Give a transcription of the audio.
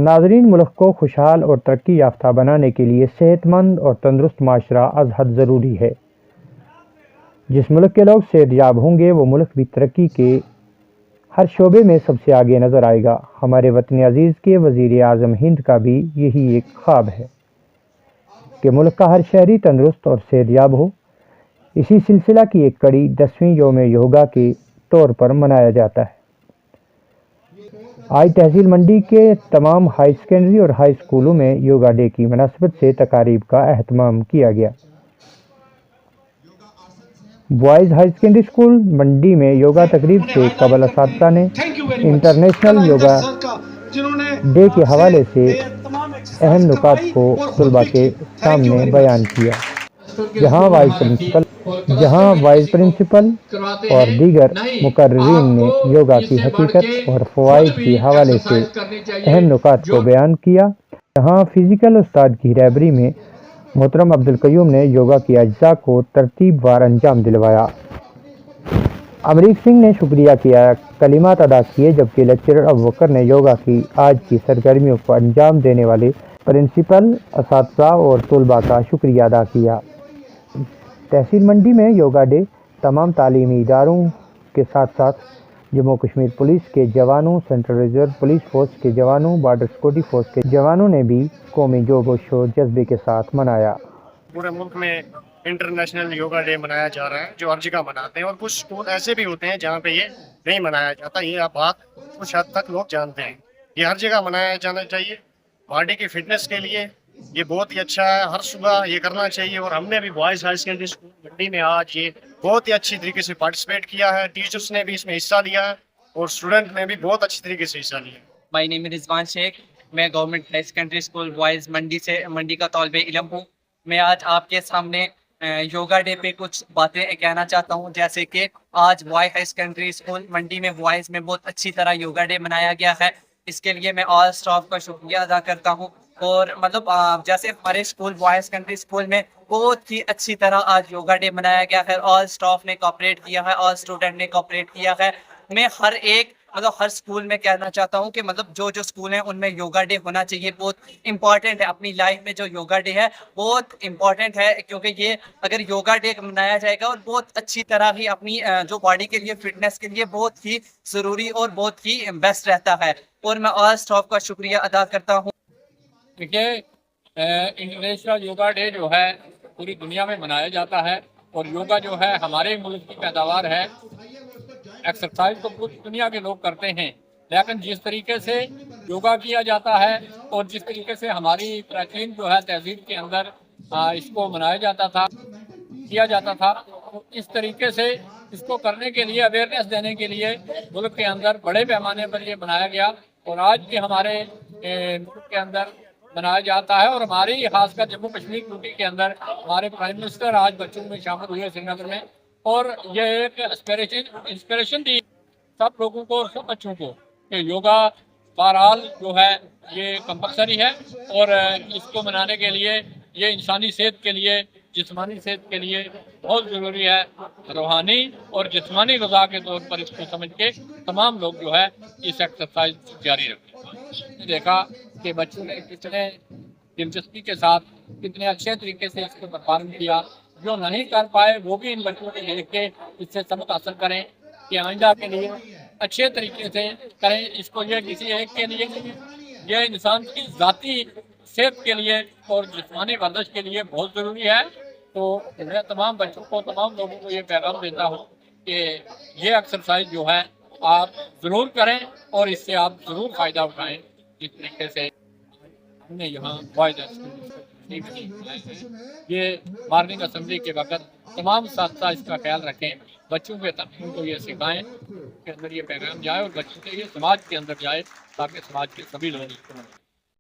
ناظرین، ملک کو خوشحال اور ترقی یافتہ بنانے کے لیے صحت مند اور تندرست معاشرہ از حد ضروری ہے۔ جس ملک کے لوگ صحت یاب ہوں گے وہ ملک بھی ترقی کے ہر شعبے میں سب سے آگے نظر آئے گا۔ ہمارے وطن عزیز کے وزیر اعظم ہند کا بھی یہی ایک خواب ہے کہ ملک کا ہر شہری تندرست اور صحت یاب ہو۔ اسی سلسلہ کی ایک کڑی 10ویں یوم یوگا کے طور پر منایا جاتا ہے۔ آج تحصیل منڈی کے تمام ہائی سیکنڈری اور ہائی اسکولوں میں یوگا ڈے کی مناسبت سے تقاریب کا اہتمام کیا گیا۔ بوائز ہائی سیکنڈری اسکول منڈی میں یوگا تقریب سے قبل اساتذہ نے انٹرنیشنل یوگا ڈے کے حوالے سے اہم نکات کو طلباء کے سامنے بیان کیا، جہاں وائس پرنسپل اور دیگر مقررین نے یوگا کی حقیقت اور فوائد کے حوالے سے اہم نکات کو بیان کیا۔ یہاں فزیکل استاد کی رہبری میں محترم عبدالقیوم نے یوگا کی اجزاء کو ترتیب وار انجام دلوایا۔ امریک سنگھ نے شکریہ کیا کلمات ادا کیے، جبکہ لیکچرر ابوبکر نے یوگا کی آج کی سرگرمیوں کو انجام دینے والے پرنسپل، اساتذہ اور طلباء کا شکریہ ادا کیا۔ تحصیل منڈی میں یوگا ڈے تمام تعلیمی اداروں کے ساتھ ساتھ جموں کشمیر پولیس کے جوانوں، سینٹرل ریزرو پولیس فورس کے جوانوں، بارڈر سیکورٹی فورس کے جوانوں نے بھی قومی جوش و جذبے کے ساتھ منایا۔ پورے ملک میں انٹرنیشنل یوگا ڈے منایا جا رہا ہے، جو ہر جگہ مناتے ہیں، اور کچھ اسکول ایسے بھی ہوتے ہیں جہاں پہ یہ نہیں منایا جاتا۔ یہ آپ بات کچھ حد تک لوگ جانتے ہیں۔ یہ ہر جگہ منایا جانا چاہیے۔ باڈی کی فٹنس کے لیے یہ بہت ہی اچھا ہے، ہر صبح یہ کرنا چاہیے۔ اور ہم نے بھی بوائز ہائی سیکنڈری اسکول منڈی میں آج یہ بہت ہی اچھی طریقے سے پارٹیسپیٹ کیا ہے۔ ٹیچرس نے بھی اس میں حصہ لیا ہے اور اسٹوڈنٹ نے بھی بہت اچھی طریقے سے حصہ لیا۔ مائی نیم از رضوان شیخ، میں government high secondary school boys منڈی کا طالب علم ہوں۔ میں آج آپ کے سامنے یوگا ڈے پہ کچھ باتیں کہنا چاہتا ہوں، جیسے کہ آج بوائز ہائی سیکنڈری اسکول منڈی میں بوائز میں بہت اچھی طرح یوگا ڈے منایا گیا ہے۔ اس کے لیے میں آل اسٹاف کا شکریہ ادا کرتا ہوں۔ اور جیسے ہمارے اسکول بوائز سیکنڈری اسکول میں بہت ہی اچھی طرح آج یوگا ڈے منایا گیا ہے۔ آل اسٹاف نے کوآپریٹ کیا ہے، آل اسٹوڈنٹ نے کوآپریٹ کیا ہے۔ میں ہر اسکول میں کہنا چاہتا ہوں کہ جو اسکول ہیں ان میں یوگا ڈے ہونا چاہیے، بہت امپورٹنٹ ہے اپنی لائف میں۔ جو یوگا ڈے ہے بہت امپورٹنٹ ہے، کیونکہ یہ اگر یوگا ڈے منایا جائے گا اور بہت اچھی طرح ہی اپنی جو باڈی کے لیے فٹنس کے لیے بہت ہی ضروری اور بہت ہی بیسٹ رہتا ہے۔ اور میں آل اسٹاف کا شکریہ ادا کرتا ہوں۔ دیکھیے، انٹرنیشنل یوگا ڈے جو ہے پوری دنیا میں منایا جاتا ہے، اور یوگا جو ہے ہمارے ملک کی پیداوار ہے۔ ایکسرسائز تو پوری دنیا کے لوگ کرتے ہیں، لیکن جس طریقے سے یوگا کیا جاتا ہے اور جس طریقے سے ہماری پراچین جو ہے تہذیب کے اندر اس کو منایا جاتا تھا، کیا جاتا تھا، اس طریقے سے اس کو کرنے کے لیے، اویئرنیس دینے کے لیے ملک کے اندر بڑے پیمانے پر یہ بنایا گیا، اور آج بھی ہمارے ملک کے اندر منایا جاتا ہے۔ اور ہماری خاص کر جموں کشمیر یوٹی کے اندر ہمارے پرائم منسٹر آج بچوں میں شامل ہوئے سری نگر میں، اور یہ ایک انسپریشن دی سب لوگوں کو اور سب بچوں کو کہ یوگا بہرحال جو ہے یہ کمپلسری ہے، اور اس کو منانے کے لیے یہ انسانی صحت کے لیے، جسمانی صحت کے لیے بہت ضروری ہے۔ روحانی اور جسمانی غذا کے طور پر اس کو سمجھ کے تمام لوگ جو ہے اس ایکسرسائز جاری رکھیں۔ دیکھا کہ بچوں نے کتنے دلچسپی کے ساتھ، کتنے اچھے طریقے سے اس کو پرفارم کیا۔ جو نہیں کر پائے وہ بھی ان بچوں کو دیکھ کے اس سے سبق حاصل کریں کہ آئندہ کے لیے اچھے طریقے سے کریں۔ اس کو یہ کسی ایک کے لیے نہیں، یہ انسان کی ذاتی صحت کے لیے اور جسمانی ورزش کے لیے بہت ضروری ہے۔ تو میں تمام بچوں کو، تمام لوگوں کو یہ پیغام دیتا ہوں کہ یہ ایکسرسائز جو ہے آپ ضرور کریں، اور اس سے آپ ضرور فائدہ اٹھائیں۔ جس طریقے سے ہم نے یہاں یہ مارننگ اسمبلی کے وقت تمام اساتذہ اس کا خیال رکھیں، بچوں کے تبدیل کو یہ سکھائیں کہ اندر یہ پیغام جائے اور بچوں کے یہ سماج کے اندر جائے، تاکہ سماج کے سبھی لوگ اس کو